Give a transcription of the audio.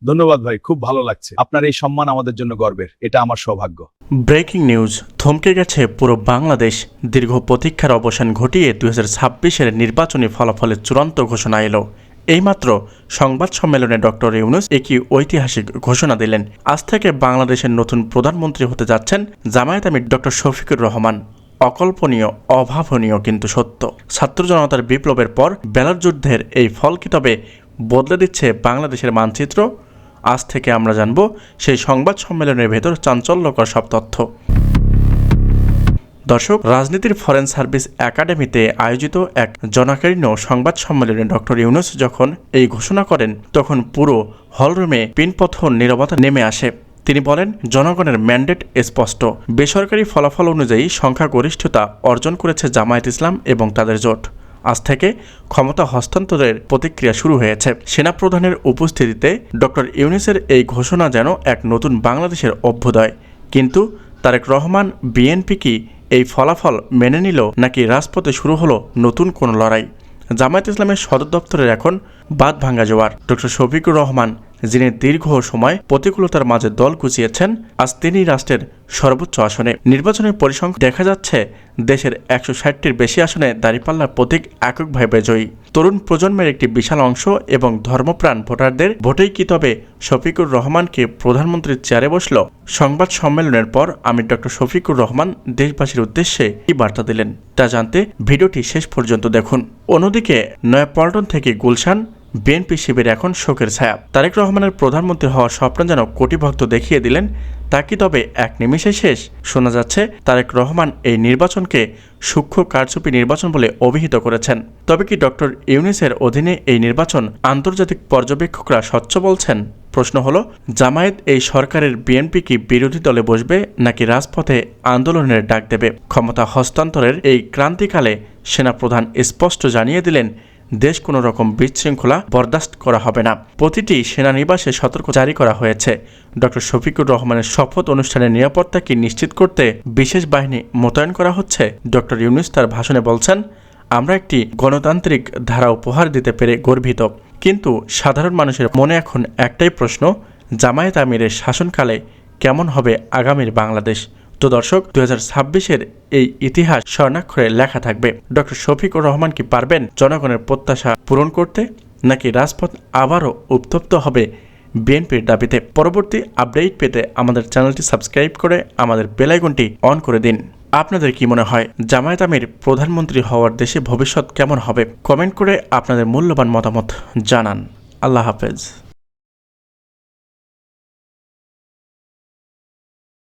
ধন্যবাদ ভাই, খুব ভালো লাগছে। আপনার এই সম্মান আমাদের জন্য গর্বের, এটা আমার সৌভাগ্য। ব্রেকিং নিউজ, থমকে গেছে পুরো বাংলাদেশ। দীর্ঘ প্রতীক্ষার অবসান ঘটিয়ে 2026-এর নির্বাচনী ফলাফলের চূড়ান্ত ঘোষণা এলো। এইমাত্র সংবাদ সম্মেলনে ডক্টর ইউনূস একটি ঐতিহাসিক ঘোষণা দিলেন। আজ থেকে বাংলাদেশের নতুন প্রধানমন্ত্রী হতে যাচ্ছেন জামায়াত আমির ডক্টর শফিকুর রহমান। অকল্পনীয়, অভাবনীয় কিন্তু সত্য। ছাত্র জনতার বিপ্লবের পর ব্যালট যুদ্ধের এই ফল কি তবে বদলে দিচ্ছে বাংলাদেশের মানচিত্র? আজ থেকে আমরা জানব সেই সংবাদ সম্মেলনের ভেতর চাঞ্চল্যকর সব তথ্য। দর্শক, রাজনীতির ফরেন সার্ভিস একাডেমিতে আয়োজিত এক জনাকীর্ণ সংবাদ সম্মেলনে ডক্টর ইউনূস যখন এই ঘোষণা করেন, তখন পুরো হলরুমে পিনপথর নীরবতা নেমে আসে। তিনি বলেন, জনগণের ম্যান্ডেট স্পষ্ট। বেসরকারি ফলাফল অনুযায়ী সংখ্যাগরিষ্ঠতা অর্জন করেছে জামায়াত ইসলাম এবং তাদের জোট। আজ থেকে ক্ষমতা হস্তান্তরের প্রতিক্রিয়া শুরু হয়েছে। সেনাপ্রধানের উপস্থিতিতে ডক্টর ইউনূসের এই ঘোষণা যেন এক নতুন বাংলাদেশের অভ্যুদয়। কিন্তু তারেক রহমান, বিএনপি কি এই ফলাফল মেনে নিল, নাকি রাজপথে শুরু হলো নতুন কোনো লড়াই? জামায়াত ইসলামের সদর দপ্তরের এখন বাঁধ ভাঙ্গা জোয়ার। ডক্টর শফিকুর রহমান, যিনি দীর্ঘ সময় প্রতিকূলতার মাঝে দল কুচিয়েছেন, আজ তিনি রাষ্ট্রের সর্বোচ্চ আসনে। নির্বাচনের পরিসংখ্যান দেখা যাচ্ছে দেশের 160টির বেশি আসনে দাঁড়িপাল্লার প্রতীক এককভাবে জয়ী। তরুণ প্রজন্মের একটি বিশাল অংশ এবং ধর্মপ্রাণ ভোটারদের ভোটেই কি তবে শফিকুর রহমানকে প্রধানমন্ত্রীর চেয়ারে বসল? সংবাদ সম্মেলনের পর আমির ডক্টর শফিকুর রহমান দেশবাসীর উদ্দেশ্যে কি বার্তা দিলেন তা জানতে ভিডিওটি শেষ পর্যন্ত দেখুন। অন্যদিকে নয়াপল্টন থেকে গুলশান, বিএনপি শিবির এখন শোকের ছায়া। তারেক রহমানের প্রধানমন্ত্রী হওয়ার স্বপ্ন যেন কোটি ভক্ত দেখিয়ে দিলেন, তা কি তবে এক নিমেষে শেষ? শোনা যাচ্ছে তারেক রহমান এই নির্বাচনকে সূক্ষ্ম কারচুপি নির্বাচন বলে অভিহিত করেছেন। তবে কি ডক্টর ইউনূসের অধীনে এই নির্বাচন আন্তর্জাতিক পর্যবেক্ষকরা স্বচ্ছ বলছেন? প্রশ্ন হলো, জামায়াত এই সরকারের বিএনপি কি বিরোধী দলে বসবে, নাকি রাজপথে আন্দোলনের ডাক দেবে? ক্ষমতা হস্তান্তরের এই ক্রান্তিকালে সেনাপ্রধান স্পষ্ট জানিয়ে দিলেন, দেশ কোনো রকম বিশৃঙ্খলা বরদাস্ত করা হবে না। প্রতিটি সেনানিবাসে সতর্ক জারি করা হয়েছে। ডক্টর শফিকুর রহমানের শপথ অনুষ্ঠানের নিরাপত্তাকে নিশ্চিত করতে বিশেষ বাহিনী মোতায়েন করা হচ্ছে। ডক্টর ইউনূস তার ভাষণে বলছেন, আমরা একটি গণতান্ত্রিক ধারা উপহার দিতে পেরে গর্বিত। কিন্তু সাধারণ মানুষের মনে এখন একটাই প্রশ্ন, জামায়াত আমিরের শাসনকালে কেমন হবে আগামীর বাংলাদেশ? তো দর্শক, 2026-এর এই ইতিহাস স্বর্ণাক্ষরে লেখা থাকবে। ডক্টর শফিকুর রহমান কি পারবেন জনগণের প্রত্যাশা পূরণ করতে, নাকি রাজপথ আবারও উত্তপ্ত হবে বিএনপির দাবিতে? পরবর্তী আপডেট পেতে আমাদের চ্যানেলটি সাবস্ক্রাইব করে আমাদের বেল আইকনটি অন করে দিন। আপনাদের কি মনে হয়, জামায়াত আমির প্রধানমন্ত্রী হওয়ার দেশে ভবিষ্যৎ কেমন হবে? কমেন্ট করে আপনাদের মূল্যবান মতামত জানান। আল্লাহ হাফেজ।